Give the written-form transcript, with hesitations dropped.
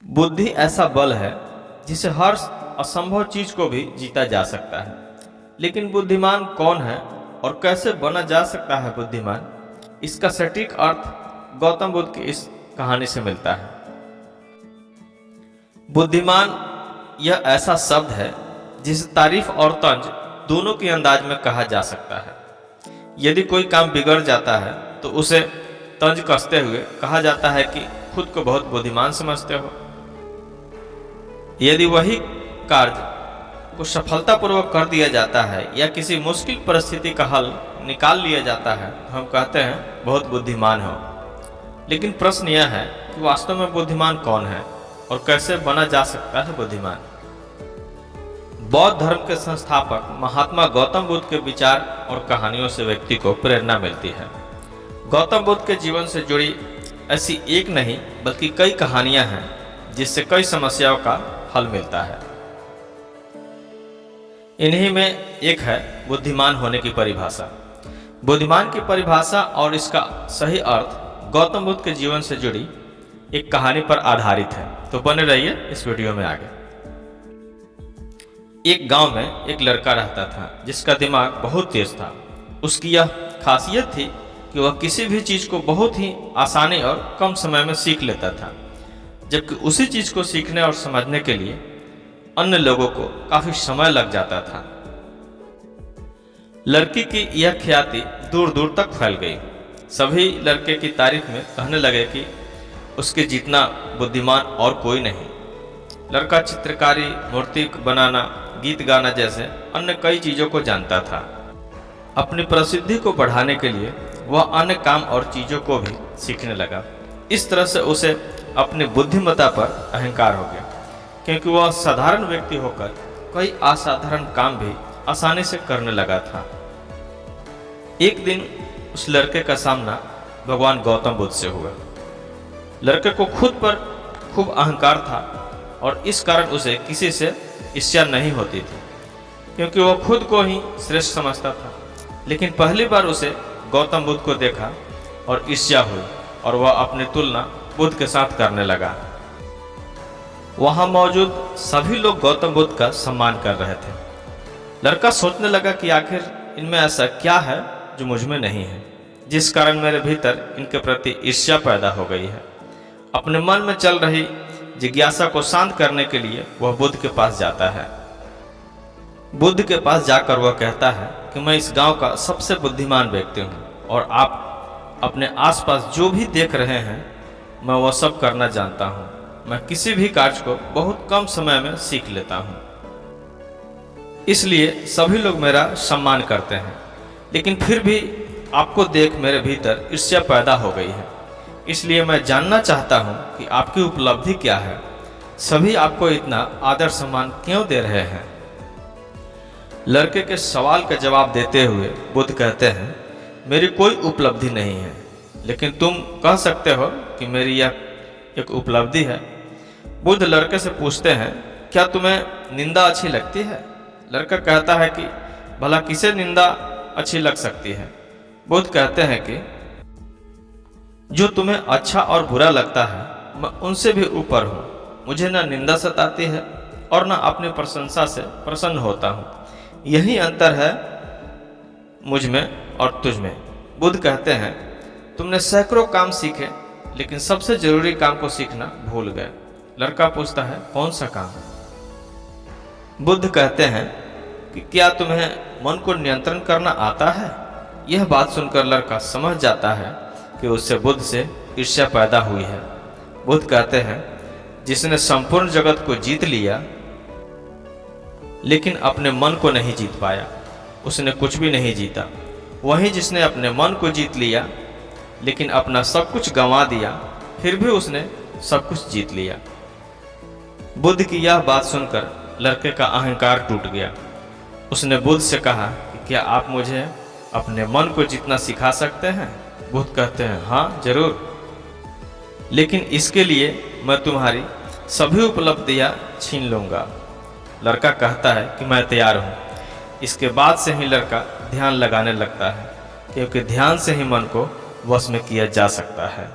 बुद्धि ऐसा बल है जिसे हर असंभव चीज को भी जीता जा सकता है। लेकिन बुद्धिमान कौन है और कैसे बना जा सकता है बुद्धिमान, इसका सटीक अर्थ गौतम बुद्ध की इस कहानी से मिलता है। बुद्धिमान यह ऐसा शब्द है जिसे तारीफ और तंज दोनों के अंदाज में कहा जा सकता है। यदि कोई काम बिगड़ जाता है तो उसे तंज कसते हुए कहा जाता है कि खुद को बहुत बुद्धिमान समझते हो। यदि वही कार्य को सफलतापूर्वक कर दिया जाता है या किसी मुश्किल परिस्थिति का हल निकाल लिया जाता है तो हम कहते हैं बहुत बुद्धिमान हो। लेकिन प्रश्न यह है कि वास्तव में बुद्धिमान कौन है और कैसे बना जा सकता है बुद्धिमान। बौद्ध धर्म के संस्थापक महात्मा गौतम बुद्ध के विचार और कहानियों से व्यक्ति को प्रेरणा मिलती है। गौतम बुद्ध के जीवन से जुड़ी ऐसी एक नहीं बल्कि कई कहानियां हैं जिससे कई समस्याओं का हल मिलता है। इन्हीं में एक है बुद्धिमान होने की परिभाषा। बुद्धिमान की परिभाषा और इसका सही अर्थ गौतम बुद्ध के जीवन से जुड़ी एक कहानी पर आधारित है। तो बने रहिए इस वीडियो में आगे। एक गांव में एक लड़का रहता था जिसका दिमाग बहुत तेज था। उसकी यह खासियत थी कि वह किसी भी चीज को बहुत ही आसानी और कम समय में सीख लेता था, जबकि उसी चीज को सीखने और समझने के लिए अन्य लोगों को काफी समय लग जाता था। लड़की की यह ख्याति दूर दूर तक फैल गई। सभी लड़के की तारीफ में कहने लगे कि उसके जितना बुद्धिमान और कोई नहीं। लड़का चित्रकारी, मूर्ति बनाना, गीत गाना जैसे अन्य कई चीजों को जानता था। अपनी प्रसिद्धि को बढ़ाने के लिए वह अन्य काम और चीजों को भी सीखने लगा। इस तरह से उसे अपनी बुद्धिमत्ता पर अहंकार हो गया, क्योंकि वह साधारण व्यक्ति होकर कई असाधारण काम भी आसानी से करने लगा था। एक दिन उस लड़के का सामना भगवान गौतम बुद्ध से हुआ। लड़के को खुद पर खूब अहंकार था और इस कारण उसे किसी से ईर्ष्या नहीं होती थी, क्योंकि वह खुद को ही श्रेष्ठ समझता था। लेकिन पहली बार उसे गौतम बुद्ध को देखा और ईर्ष्या हुई और वह अपनी तुलना बुद्ध के साथ करने लगा। वहां मौजूद सभी लोग गौतम बुद्ध का सम्मान कर रहे थे। लड़का सोचने लगा कि आखिर इनमें ऐसा क्या है जो मुझ में नहीं है, जिस कारण मेरे भीतर इनके प्रति ईर्ष्या पैदा हो गई है। अपने मन में चल रही जिज्ञासा को शांत करने के लिए वह बुद्ध के पास जाता है। बुद्ध के पास जाकर वह कहता है कि मैं इस गांव का सबसे बुद्धिमान व्यक्ति हूं और आप अपने आसपास जो भी देख रहे हैं मैं वह सब करना जानता हूं। मैं किसी भी कार्य को बहुत कम समय में सीख लेता हूं, इसलिए सभी लोग मेरा सम्मान करते हैं। लेकिन फिर भी आपको देख मेरे भीतर ईर्ष्या पैदा हो गई है, इसलिए मैं जानना चाहता हूं कि आपकी उपलब्धि क्या है। सभी आपको इतना आदर सम्मान क्यों दे रहे हैं। लड़के के सवाल का जवाब देते हुए बुद्ध कहते हैं, मेरी कोई उपलब्धि नहीं है, लेकिन तुम कह सकते हो कि मेरी यह एक उपलब्धि है। बुद्ध लड़के से पूछते हैं, क्या तुम्हें निंदा अच्छी लगती है। लड़का कहता है कि भला किसे निंदा अच्छी लग सकती है। बुद्ध कहते हैं कि जो तुम्हें अच्छा और बुरा लगता है मैं उनसे भी ऊपर हूँ। मुझे न निंदा सताती है और न अपनी प्रशंसा से प्रसन्न होता हूँ। यही अंतर है मुझ में और तुझ में। बुद्ध कहते हैं, तुमने सैकड़ों काम सीखे लेकिन सबसे जरूरी काम को सीखना भूल गए। लड़का पूछता है, कौन सा काम। बुद्ध कहते हैं कि क्या तुम्हें मन को नियंत्रण करना आता है। यह बात सुनकर लड़का समझ जाता है कि उससे बुद्ध से ईर्ष्या पैदा हुई है। बुद्ध कहते हैं, जिसने संपूर्ण जगत को जीत लिया लेकिन अपने मन को नहीं जीत पाया उसने कुछ भी नहीं जीता। वहीं जिसने अपने मन को जीत लिया लेकिन अपना सब कुछ गंवा दिया फिर भी उसने सब कुछ जीत लिया। बुद्ध की यह बात सुनकर लड़के का अहंकार टूट गया। उसने बुद्ध से कहा कि क्या आप मुझे अपने मन को जीतना सिखा सकते हैं। बुद्ध कहते हैं, हाँ जरूर, लेकिन इसके लिए मैं तुम्हारी सभी उपलब्धियां छीन लूंगा। लड़का कहता है कि मैं तैयार हूँ। इसके बाद से ही लड़का ध्यान लगाने लगता है, क्योंकि ध्यान से ही मन को वश में किया जा सकता है।